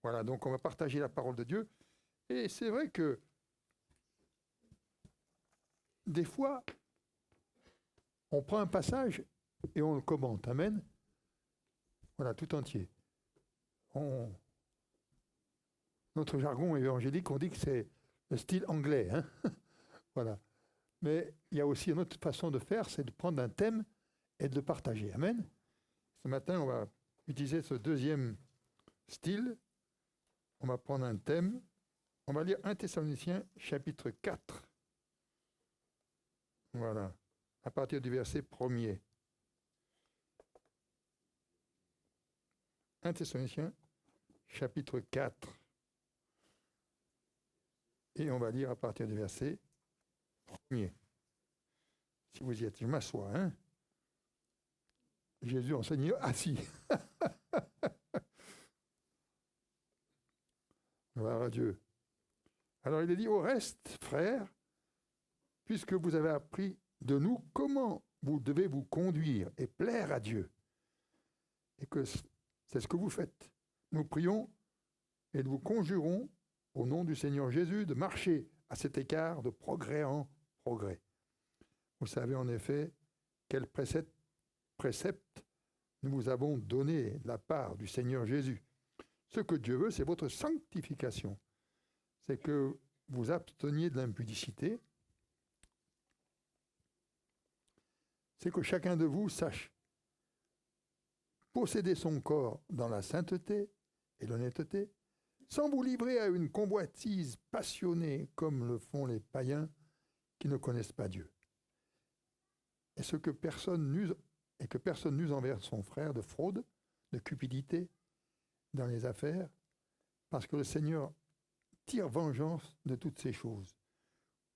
Voilà, donc on va partager la parole de Dieu. Et c'est vrai que des fois, on prend un passage et on le commente. Amen. Voilà, tout entier. Notre jargon évangélique, on dit que c'est le style anglais. Hein. Voilà. Mais il y a aussi une autre façon de faire, c'est de prendre un thème et de le partager. Amen. Ce matin, on va utiliser ce deuxième style. On va prendre un thème. On va lire 1 Thessaloniciens, chapitre 4. Voilà. À partir du verset 1er. 1 Thessaloniciens, chapitre 4. Et on va lire à partir du verset 1er. Si vous y êtes, je m'assois. Hein? Jésus enseignait assis. Gloire à Dieu. Alors il est dit, au reste, frères, puisque vous avez appris de nous comment vous devez vous conduire et plaire à Dieu, et que c'est ce que vous faites, nous prions et nous vous conjurons au nom du Seigneur Jésus de marcher à cet écart de progrès en progrès. Vous savez en effet quel précepte nous vous avons donné de la part du Seigneur Jésus. Ce que Dieu veut, c'est votre sanctification. C'est que vous absteniez de l'impudicité. C'est que chacun de vous sache posséder son corps dans la sainteté et l'honnêteté, sans vous livrer à une convoitise passionnée comme le font les païens qui ne connaissent pas Dieu. Et que personne n'use envers son frère de fraude, de cupidité dans les affaires, parce que le Seigneur tire vengeance de toutes ces choses,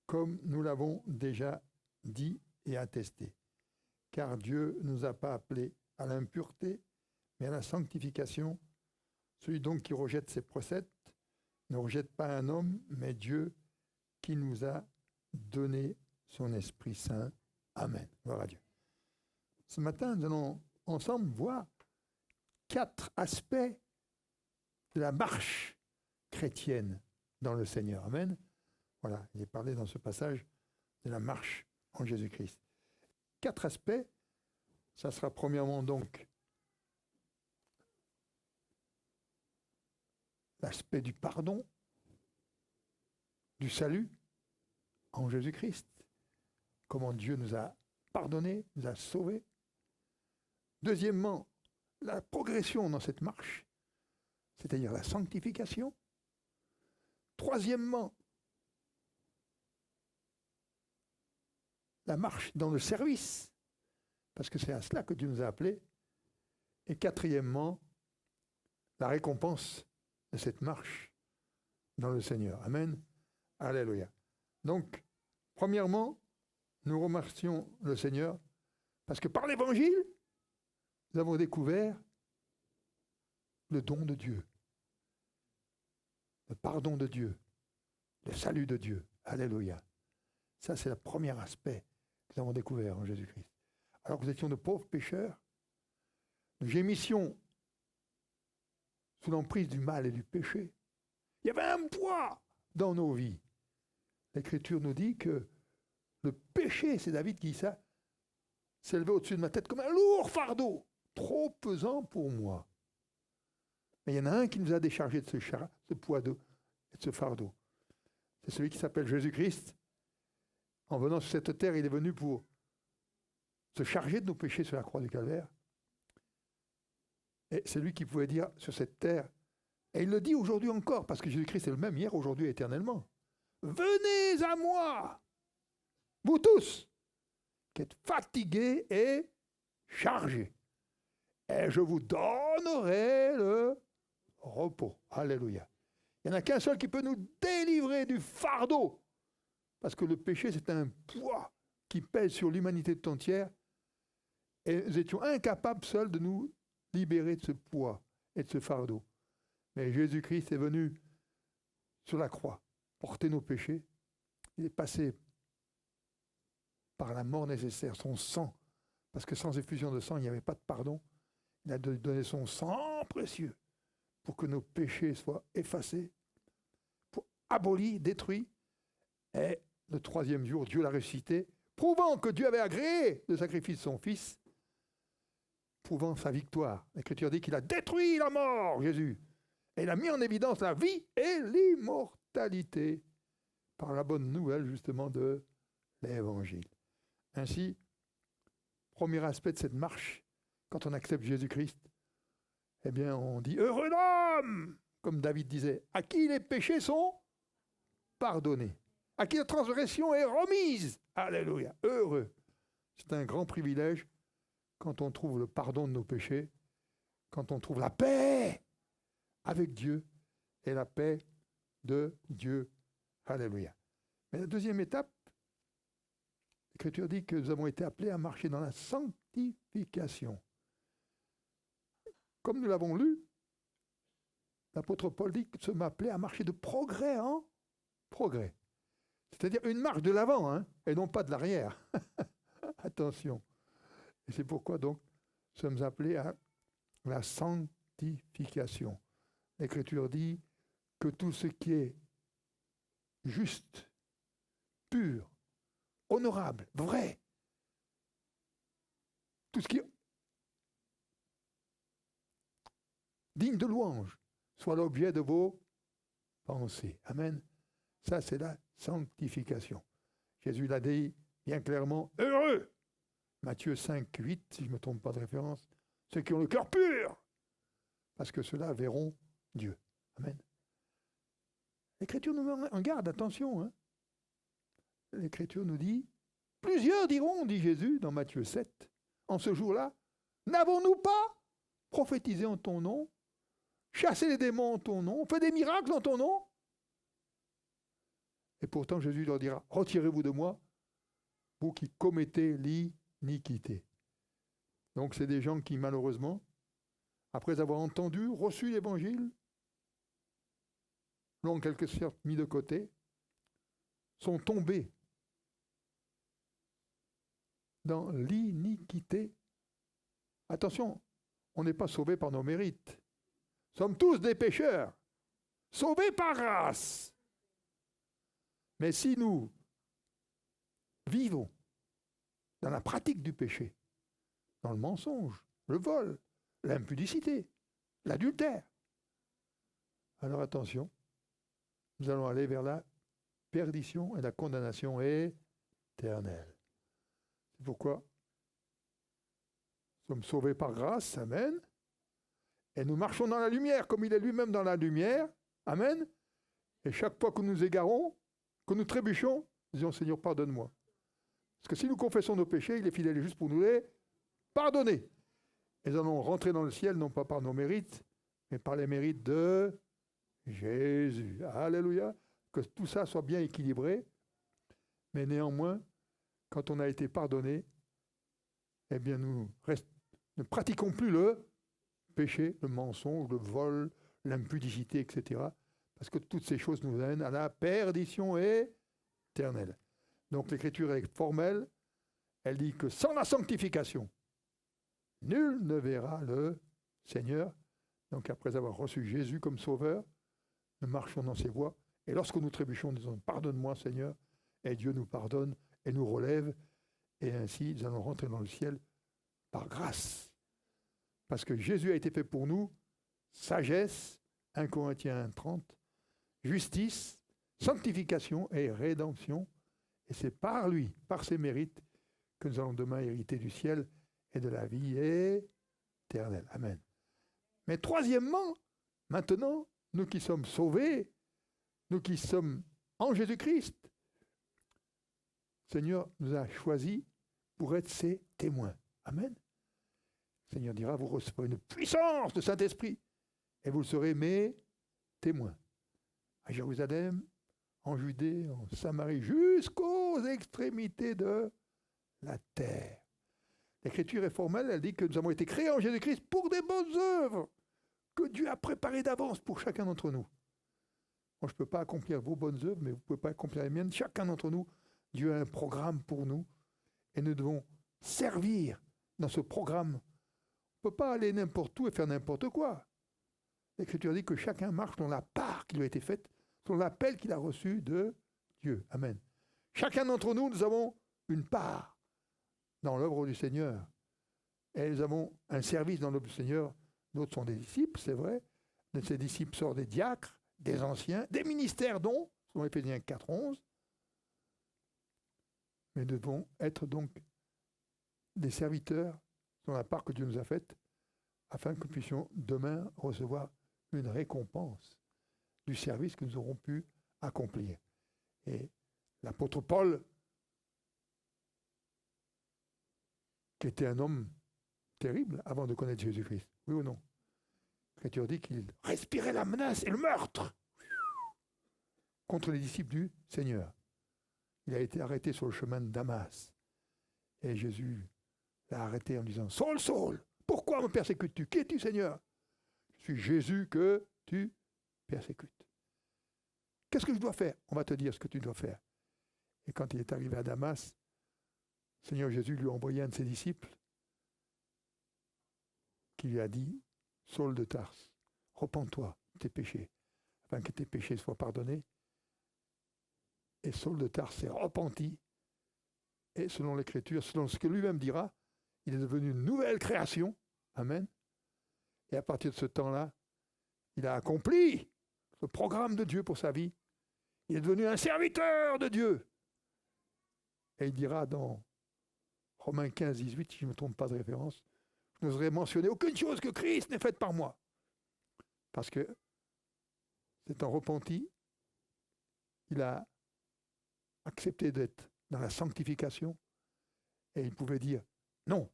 comme nous l'avons déjà dit et attesté. Car Dieu ne nous a pas appelés à l'impureté, mais à la sanctification. Celui donc qui rejette ses préceptes ne rejette pas un homme, mais Dieu qui nous a donné son Esprit Saint. Amen. Gloire à Dieu. Ce matin, nous allons ensemble voir 4 aspects de la marche chrétienne dans le Seigneur. Amen. Voilà, il est parlé dans ce passage de la marche en Jésus-Christ. 4 aspects, ça sera premièrement donc l'aspect du pardon, du salut en Jésus-Christ. Comment Dieu nous a pardonnés, nous a sauvés. Deuxièmement, la progression dans cette marche, c'est-à-dire la sanctification. Troisièmement, la marche dans le service, parce que c'est à cela que Dieu nous a appelés. Et quatrièmement, la récompense de cette marche dans le Seigneur. Amen. Alléluia. Donc, premièrement, nous remercions le Seigneur parce que par l'Évangile, nous avons découvert le don de Dieu, le pardon de Dieu, le salut de Dieu. Alléluia. Ça, c'est le premier aspect que nous avons découvert en Jésus-Christ. Alors que nous étions de pauvres pécheurs, nous gémissions sous l'emprise du mal et du péché. Il y avait un poids dans nos vies. L'Écriture nous dit que le péché, c'est David qui dit ça, s'élevait au-dessus de ma tête comme un lourd fardeau, trop pesant pour moi. Mais il y en a un qui nous a déchargé de ce poids et de ce fardeau. C'est celui qui s'appelle Jésus-Christ. En venant sur cette terre, il est venu pour se charger de nos péchés sur la croix du Calvaire. Et c'est lui qui pouvait dire sur cette terre, et il le dit aujourd'hui encore, parce que Jésus-Christ est le même hier, aujourd'hui et éternellement. Venez à moi, vous tous, qui êtes fatigués et chargés, et je vous donnerai le repos. Alléluia. Il n'y en a qu'un seul qui peut nous délivrer du fardeau, parce que le péché, c'est un poids qui pèse sur l'humanité tout entière, et nous étions incapables seuls de nous libérer de ce poids et de ce fardeau. Mais Jésus-Christ est venu sur la croix, porter nos péchés. Il est passé par la mort nécessaire, son sang, parce que sans effusion de sang, il n'y avait pas de pardon. Il a donné son sang précieux pour que nos péchés soient effacés, pour abolis, détruits. Et le troisième jour, Dieu l'a ressuscité, prouvant que Dieu avait agréé le sacrifice de son Fils, prouvant sa victoire. L'Écriture dit qu'il a détruit la mort, Jésus. Et il a mis en évidence la vie et l'immortalité par la bonne nouvelle, justement, de l'Évangile. Ainsi, premier aspect de cette marche, quand on accepte Jésus-Christ, eh bien, on dit « Heureux l'homme !» comme David disait, « à qui les péchés sont pardonnés, à qui la transgression est remise. » Alléluia, heureux. C'est un grand privilège quand on trouve le pardon de nos péchés, quand on trouve la paix avec Dieu et la paix de Dieu. Alléluia. Mais la deuxième étape, l'Écriture dit que nous avons été appelés à marcher dans la sanctification. Comme nous l'avons lu, l'apôtre Paul dit que nous sommes appelés à marcher de progrès en progrès. C'est-à-dire une marche de l'avant, hein, et non pas de l'arrière. Attention. Et c'est pourquoi donc nous sommes appelés à la sanctification. L'Écriture dit que tout ce qui est juste, pur, honorable, vrai, tout ce qui est digne de louange, soit l'objet de vos pensées. Amen. Ça, c'est la sanctification. Jésus l'a dit bien clairement, heureux. Matthieu 5, 8, si je ne me trompe pas de référence, ceux qui ont le cœur pur, parce que ceux-là verront Dieu. Amen. L'Écriture nous met en garde, attention. Hein. L'Écriture nous dit, plusieurs diront, dit Jésus dans Matthieu 7, en ce jour-là, n'avons-nous pas prophétisé en ton nom, chassé les démons en ton nom, fait des miracles en ton nom? Et pourtant Jésus leur dira, retirez-vous de moi, vous qui commettez l'iniquité. Donc c'est des gens qui malheureusement, après avoir entendu, reçu l'Évangile, l'ont en quelque sorte mis de côté, sont tombés dans l'iniquité. Attention, on n'est pas sauvés par nos mérites. Nous sommes tous des pécheurs, sauvés par grâce. Mais si nous vivons dans la pratique du péché, dans le mensonge, le vol, l'impudicité, l'adultère, alors attention, nous allons aller vers la perdition et la condamnation éternelle. C'est pourquoi nous sommes sauvés par grâce, amen, et nous marchons dans la lumière comme il est lui-même dans la lumière, amen, et chaque fois que nous égarons, que nous trébuchons, nous disons Seigneur, pardonne-moi. Parce que si nous confessons nos péchés, il est fidèle et juste pour nous les pardonner. Et nous allons rentrer dans le ciel, non pas par nos mérites, mais par les mérites de Jésus. Alléluia. Que tout ça soit bien équilibré. Mais néanmoins, quand on a été pardonné, eh bien nous ne pratiquons plus le péché, le mensonge, le vol, l'impudicité, etc. Parce que toutes ces choses nous mènent à la perdition éternelle. Donc l'Écriture est formelle. Elle dit que sans la sanctification, nul ne verra le Seigneur. Donc après avoir reçu Jésus comme sauveur, nous marchons dans ses voies. Et lorsque nous trébuchons, nous disons « Pardonne-moi Seigneur », et Dieu nous pardonne et nous relève. Et ainsi, nous allons rentrer dans le ciel par grâce. Parce que Jésus a été fait pour nous sagesse, 1 Corinthiens 1,30, justice, sanctification et rédemption. Et c'est par lui, par ses mérites, que nous allons demain hériter du ciel et de la vie éternelle. Amen. Mais troisièmement, maintenant, nous qui sommes sauvés, nous qui sommes en Jésus-Christ, le Seigneur nous a choisis pour être ses témoins. Amen. Le Seigneur dira, vous recevrez une puissance de Saint-Esprit et vous serez mes témoins. À Jérusalem, en Judée, en Samarie, jusqu'aux extrémités de la terre. L'Écriture est formelle, elle dit que nous avons été créés en Jésus-Christ pour des bonnes œuvres que Dieu a préparées d'avance pour chacun d'entre nous. Moi, je ne peux pas accomplir vos bonnes œuvres, mais vous ne pouvez pas accomplir les miennes. Chacun d'entre nous, Dieu a un programme pour nous et nous devons servir dans ce programme. On ne peut pas aller n'importe où et faire n'importe quoi. l'Écriture dit que chacun marche dans la part qui lui a été faite, dans l'appel qu'il a reçu de Dieu. Amen. Chacun d'entre nous, nous avons une part dans l'œuvre du Seigneur. Et nous avons un service dans l'œuvre du Seigneur. D'autres sont des disciples, c'est vrai. De ces disciples sortent des diacres, des anciens, des ministères dont, selon Éphésiens 4:11. Mais nous devons être donc des serviteurs dans la part que Dieu nous a faite, afin que nous puissions demain recevoir une récompense du service que nous aurons pu accomplir. Et l'apôtre Paul, qui était un homme terrible avant de connaître Jésus-Christ, oui ou non? L'Écriture dit qu'il respirait la menace et le meurtre contre les disciples du Seigneur. Il a été arrêté sur le chemin de Damas. Et Jésus l'a arrêté en disant « Saul, Saul, pourquoi me persécutes-tu? Qui es-tu, Seigneur? Je suis Jésus que tu persécutes. Qu'est-ce que je dois faire? On va te dire ce que tu dois faire. » Et quand il est arrivé à Damas, le Seigneur Jésus lui a envoyé un de ses disciples qui lui a dit « Saul de Tarse, repens-toi de tes péchés, afin que tes péchés soient pardonnés. » Et Saul de Tarse s'est repenti. Et selon l'Écriture, selon ce que lui-même dira, il est devenu une nouvelle création. Amen. Et à partir de ce temps-là, il a accompli le programme de Dieu pour sa vie. Il est devenu un serviteur de Dieu. Et il dira dans Romains 15:18, si je ne me trompe pas de référence, je n'oserais mentionner aucune chose que Christ n'ait faite par moi. Parce que, s'étant repenti, il a accepté d'être dans la sanctification et il pouvait dire non,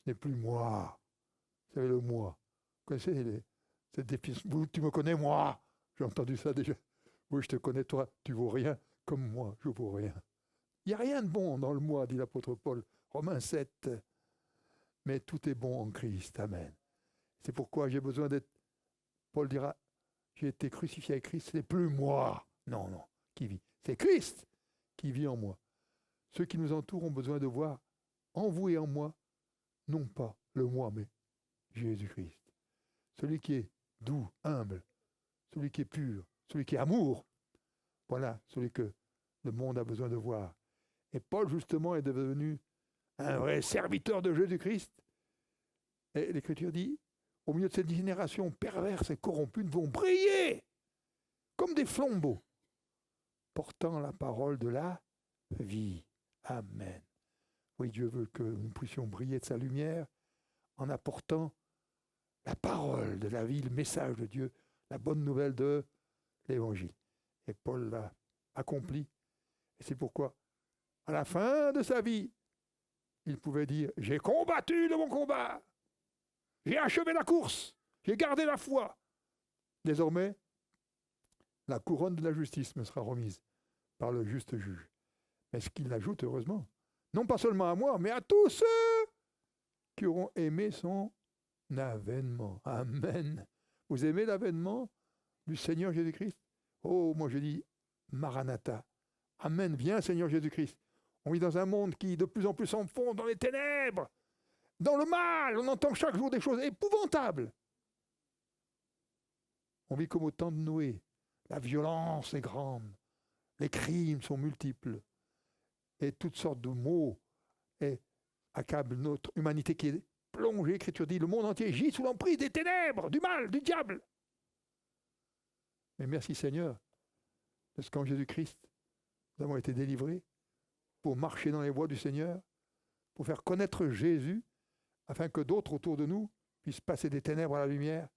ce n'est plus moi. Vous savez le moi. Vous connaissez cette définition? Tu me connais moi? J'ai entendu ça déjà. Oui, je te connais toi, tu vaux rien comme moi, je vaux rien. Il n'y a rien de bon dans le moi, dit l'apôtre Paul, Romains 7. Mais tout est bon en Christ, amen. C'est pourquoi j'ai besoin d'être, Paul dira, j'ai été crucifié avec Christ, ce n'est plus moi. Non, non, qui vit. C'est Christ qui vit en moi. Ceux qui nous entourent ont besoin de voir en vous et en moi, non pas le moi, mais Jésus-Christ. Celui qui est doux, humble, celui qui est pur, celui qui est amour. Voilà celui que le monde a besoin de voir. Et Paul, justement, est devenu un vrai serviteur de Jésus-Christ. Et l'Écriture dit, au milieu de cette génération perverse et corrompue, nous devons briller comme des flambeaux, portant la parole de la vie. Amen. Oui, Dieu veut que nous puissions briller de sa lumière en apportant la parole de la vie, le message de Dieu, la bonne nouvelle de l'Évangile. Et Paul l'a accompli. Et c'est pourquoi, à la fin de sa vie, il pouvait dire « J'ai combattu le bon combat, j'ai achevé la course, j'ai gardé la foi. Désormais, la couronne de la justice me sera remise par le juste juge. » Mais ce qu'il ajoute, heureusement, non pas seulement à moi, mais à tous ceux qui auront aimé son avènement. Amen. Vous aimez l'avènement du Seigneur Jésus-Christ? Oh, moi je dis Maranatha. Amen. Viens, Seigneur Jésus-Christ. On vit dans un monde qui de plus en plus s'enfonce dans les ténèbres, dans le mal. On entend chaque jour des choses épouvantables. On vit comme au temps de Noé. La violence est grande. Les crimes sont multiples. Et toutes sortes de maux accablent notre humanité qui est plongée. L'Écriture dit, le monde entier gît sous l'emprise des ténèbres, du mal, du diable. Mais merci Seigneur, parce qu'en Jésus-Christ, nous avons été délivrés pour marcher dans les voies du Seigneur, pour faire connaître Jésus, afin que d'autres autour de nous puissent passer des ténèbres à la lumière,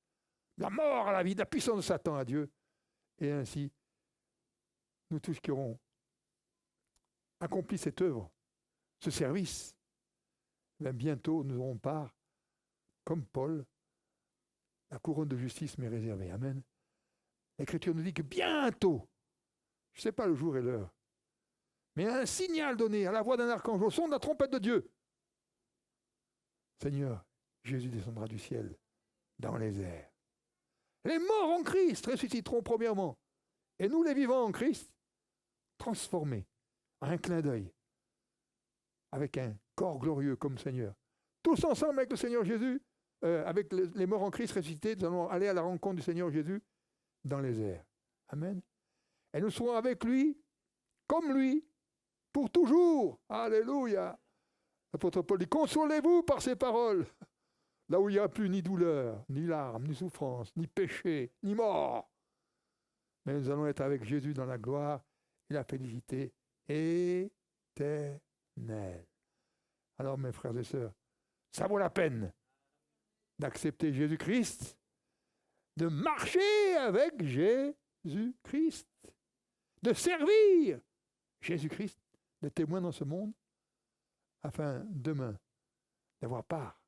de la mort à la vie, de la puissance de Satan à Dieu. Et ainsi, nous tous qui aurons accompli cette œuvre, ce service, bien bientôt nous aurons part, comme Paul, la couronne de justice m'est réservée. Amen. L'Écriture nous dit que bientôt, je ne sais pas le jour et l'heure, mais un signal donné à la voix d'un archange, au son de la trompette de Dieu. Seigneur, Jésus descendra du ciel dans les airs. Les morts en Christ ressusciteront premièrement, et nous les vivants en Christ, transformés en un clin d'œil, avec un corps glorieux comme Seigneur. Tous ensemble avec le Seigneur Jésus, avec les morts en Christ ressuscités, nous allons aller à la rencontre du Seigneur Jésus dans les airs. Amen. Et nous serons avec lui, comme lui, pour toujours. Alléluia. L'apôtre Paul dit, consolez-vous par ces paroles. Là où il n'y a plus ni douleur, ni larmes, ni souffrance, ni péché, ni mort. Mais nous allons être avec Jésus dans la gloire et la félicité éternelle. Alors mes frères et sœurs, ça vaut la peine d'accepter Jésus-Christ, de marcher avec Jésus-Christ, de servir Jésus-Christ, de témoin dans ce monde, afin demain d'avoir part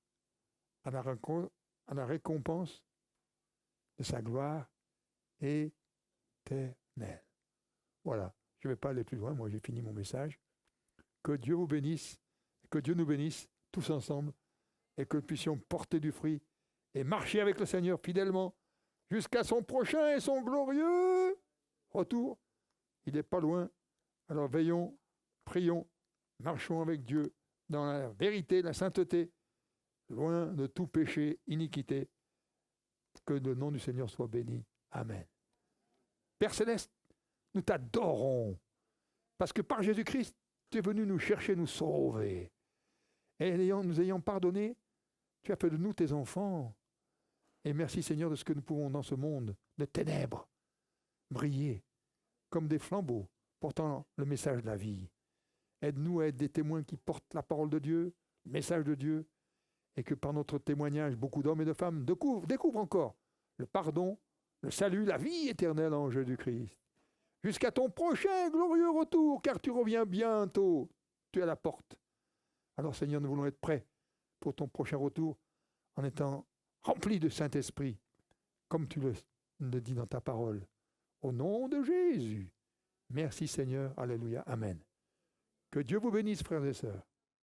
à la récompense de sa gloire éternelle. Voilà, je ne vais pas aller plus loin, moi j'ai fini mon message. Que Dieu vous bénisse, que Dieu nous bénisse tous ensemble, et que nous puissions porter du fruit et marcher avec le Seigneur fidèlement jusqu'à son prochain et son glorieux retour. Il n'est pas loin, alors veillons, prions, marchons avec Dieu dans la vérité, la sainteté, loin de tout péché, iniquité. Que le nom du Seigneur soit béni. Amen. Père Céleste, nous t'adorons, parce que par Jésus-Christ, tu es venu nous chercher, nous sauver. Et nous ayant pardonné, tu as fait de nous tes enfants. Et merci Seigneur de ce que nous pouvons dans ce monde de ténèbres briller comme des flambeaux portant le message de la vie. Aide-nous à être des témoins qui portent la parole de Dieu, le message de Dieu, et que par notre témoignage, beaucoup d'hommes et de femmes découvrent encore le pardon, le salut, la vie éternelle en Jésus-Christ. Jusqu'à ton prochain glorieux retour, car tu reviens bientôt. Tu es à la porte. Alors Seigneur, nous voulons être prêts pour ton prochain retour en étant remplis de Saint-Esprit, comme tu le dis dans ta parole. Au nom de Jésus. Merci Seigneur. Alléluia. Amen. Que Dieu vous bénisse, frères et sœurs.